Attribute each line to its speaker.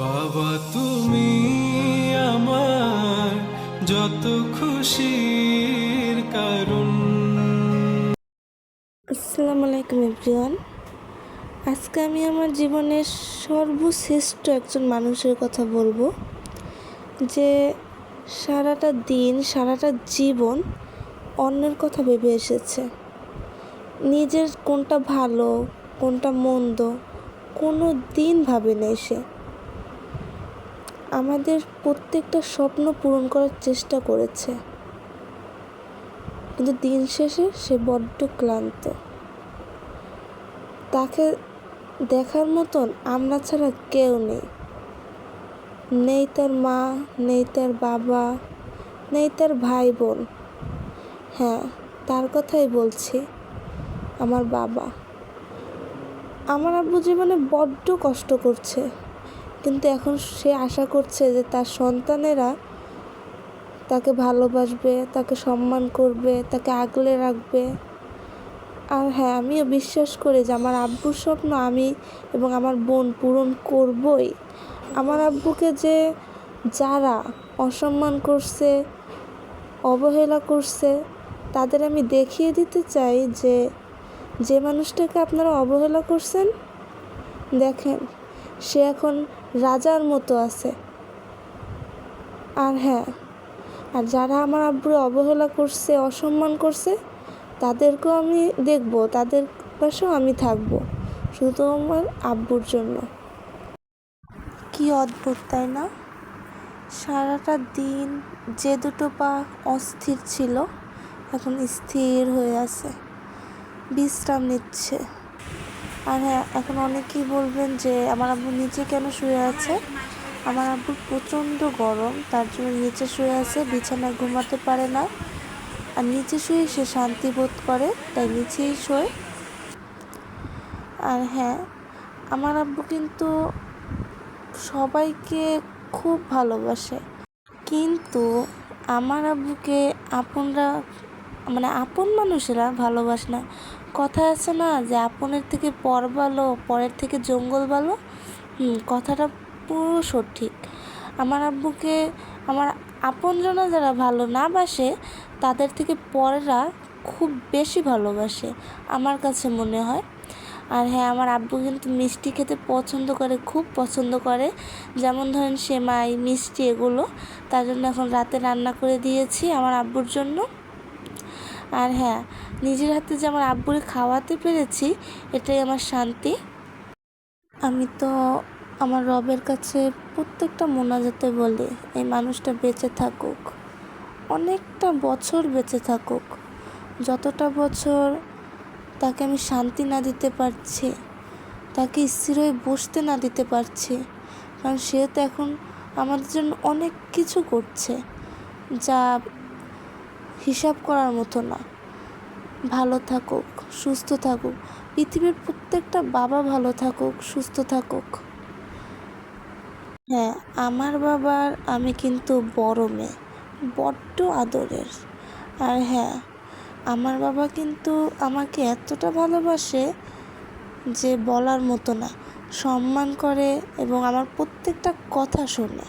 Speaker 1: বাবা তুমি আমার যত খুশির কারণ।
Speaker 2: আসসালামু আলাইকুম এভরিওয়ান। আজকে আমি আমার জীবনের সর্বশ্রেষ্ঠ একজন মানুষের কথা বলবো, যে সারাটা দিন সারাটা জীবন অন্যের কথা ভেবে এসেছে। নিজের কোনটা ভালো কোনটা মন্দ কোনো দিন ভাবে নেই সে। আমাদের প্রত্যেকটা স্বপ্ন পূরণ করার চেষ্টা করেছে, কিন্তু দিন শেষে সে বড্ড ক্লান্ত। তাকে দেখার মতন আমরা ছাড়া কেউ নেই। নেই তার মা, নেই তার বাবা, নেই তার ভাই বোন। হ্যাঁ, তার কথাই বলছি, আমার বাবা। আমার আব্বু জীবনে বড্ড কষ্ট করছে, কিন্তু এখন সে আশা করছে যে তার সন্তানেরা তাকে ভালোবাসবে, তাকে সম্মান করবে, তাকে আগলে রাখবে। আর হ্যাঁ, আমিও বিশ্বাস করি যে আমার আব্বুর স্বপ্ন আমি এবং আমার বোন পূরণ করবই। আমার আব্বুকে যে যারা অসম্মান করছে, অবহেলা করছে, তাদের আমি দেখিয়ে দিতে চাই যে যে মানুষটাকে আপনারা অবহেলা করছেন, দেখেন সে এখন রাজার মতো আছে। আর হ্যাঁ, আর যারা আমার আব্বুর অবহেলা করছে, অসম্মান করছে, তাদেরকেও আমি দেখব, তাদের পাশেও আমি থাকবো, শুধু আমার আব্বুর জন্য। কি অদ্ভুত তাই না? সারাটা দিন যে দুটো পা অস্থির ছিল এখন স্থির হয়ে আছে, বিশ্রাম নিচ্ছে। আর হ্যাঁ, এখন অনেকেই বলবেন যে আমার আব্বু নিচে কেন শুয়ে আছে। আমার আব্বুর প্রচণ্ড গরম, তার জন্য নিচে শুয়ে আছে, বিছানায় ঘুমাতে পারে না। আর নিচে শুয়ে সে শান্তি বোধ করে, তাই নিচেই শোয়। আর হ্যাঁ, আমার আব্বু কিন্তু সবাইকে খুব ভালোবাসে, কিন্তু আমার আব্বুকে আপনরা আপন মানুষেরা ভালোবাসে না। কথা আছে না যে আপনের থেকে পর ভালো, পরের থেকে জঙ্গল ভালো। কথাটা পুরো সঠিক। আমার আব্বুকে আমার আপনজনা যারা ভালো না বাসে, তাদের থেকে পরেরা খুব বেশি ভালোবাসে আমার কাছে মনে হয়। আর হ্যাঁ, আমার আব্বু কিন্তু মিষ্টি খেতে পছন্দ করে, খুব পছন্দ করে। যেমন ধরেন সেমাই, মিষ্টি, এগুলো। তার জন্য এখন রাতে রান্না করে দিয়েছি আমার আব্বুর জন্য। আর হ্যাঁ, নিজের হাতে যে আমার আব্বুরে খাওয়াতে পেরেছি, এটাই আমার শান্তি। আমি তো আমার রবের কাছে প্রত্যেকটা মোনাজাতে বলি, এই মানুষটা বেঁচে থাকুক, অনেকটা বছর বেঁচে থাকুক। যতটা বছর তাকে আমি শান্তি না দিতে পারছি, তাকে স্থির হয়ে বসতে না দিতে পারছি, কারণ সে তো এখন আমাদের জন্য অনেক কিছু করছে, যা হিসাব করার মতো না। ভালো থাকুক, সুস্থ থাকুক, পৃথিবীর প্রত্যেকটা বাবা ভালো থাকুক, সুস্থ থাকুক। হ্যাঁ, আমার বাবার আমি কিন্তু বড় মেয়ে, বড্ড আদরের। আর হ্যাঁ, আমার বাবা কিন্তু আমাকে এতটা ভালোবাসে যে বলার মতো না। সম্মান করে এবং আমার প্রত্যেকটা কথা শোনে।